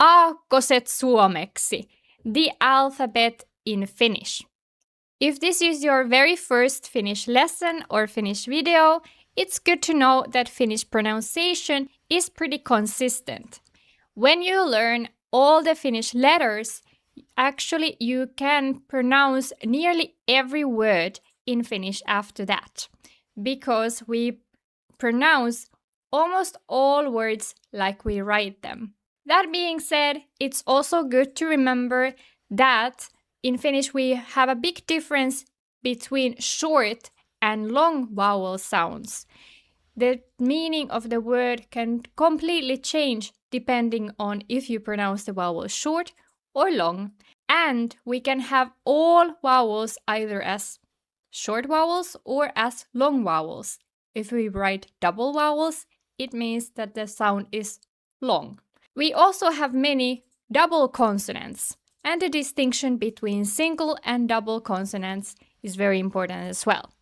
Aakkoset suomeksi. The alphabet in Finnish. If this is your very first Finnish lesson or Finnish video, it's good to know that Finnish pronunciation is pretty consistent. When you learn all the Finnish letters, actually you can pronounce nearly every word in Finnish after that, because we pronounce almost all words like we write them. That being said, it's also good to remember that in Finnish we have a big difference between short and long vowel sounds. The meaning of the word can completely change depending on if you pronounce the vowel short or long. And we can have all vowels either as short vowels or as long vowels. If we write double vowels, it means that the sound is long. We also have many double consonants, and the distinction between single and double consonants is very important as well.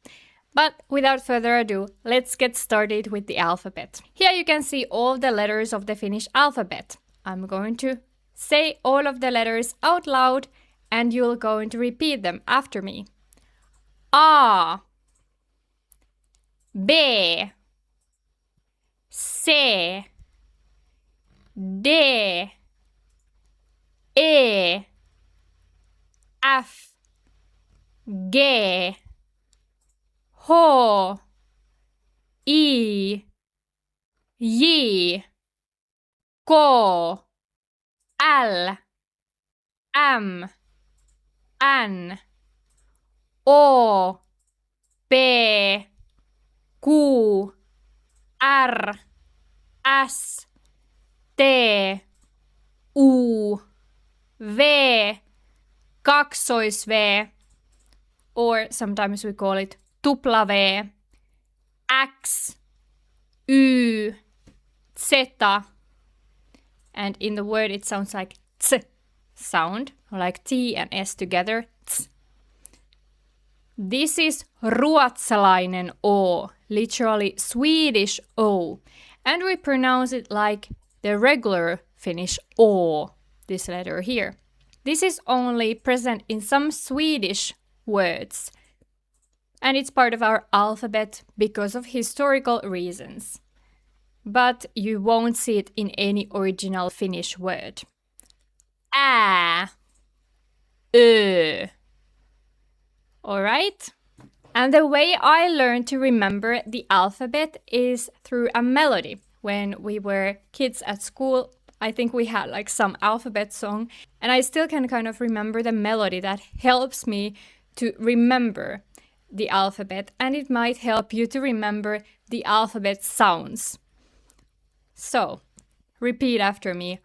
But without further ado, let's get started with the alphabet. Here you can see all the letters of the Finnish alphabet. I'm going to say all of the letters out loud, and you're going to repeat them after me. A, B, C, D, E, F, G, H, I, J, K, L, M, N, O, P, Q, R, S, T, U, V, kaksois-V, or sometimes we call it tupla-V, X, Y, Z, and in the word it sounds like ts sound, like T and S together, ts. This is ruotsalainen O, literally Swedish O, and we pronounce it like the regular Finnish O, this letter here. This is only present in some Swedish words, and it's part of our alphabet because of historical reasons. But you won't see it in any original Finnish word. Ä, Ö. Alright? And the way I learned to remember the alphabet is through a melody. When we were kids at school, I think we had like some alphabet song, and I still can kind of remember the melody that helps me to remember the alphabet, and it might help you to remember the alphabet sounds. So, repeat after me.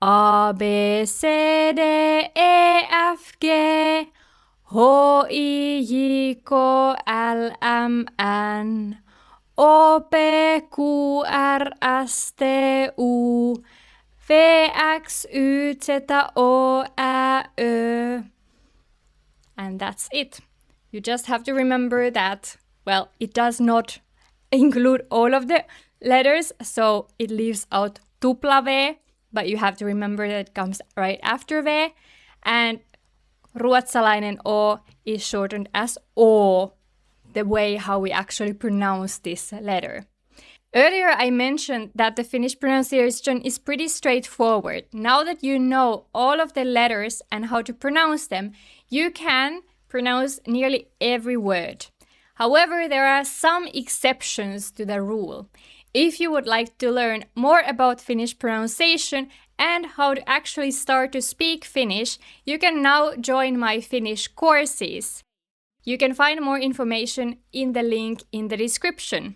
A, B, C, D, E, F, G, H, I, J, K, L, M, N, O, P, Q, R, S, T, U, V, X, Y, Z, O, Ä, Ö. And that's it. You just have to remember that, well, it does not include all of the letters, so it leaves out tupla-V, but you have to remember that it comes right after V, and ruotsalainen O is shortened as O, the way how we actually pronounce this letter. Earlier I mentioned that the Finnish pronunciation is pretty straightforward. Now that you know all of the letters and how to pronounce them, you can pronounce nearly every word. However, there are some exceptions to the rule. If you would like to learn more about Finnish pronunciation and how to actually start to speak Finnish, you can now join my Finnish courses. You can find more information in the link in the description.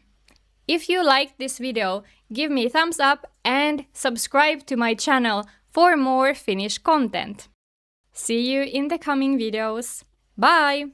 If you liked this video, give me a thumbs up and subscribe to my channel for more Finnish content. See you in the coming videos. Bye!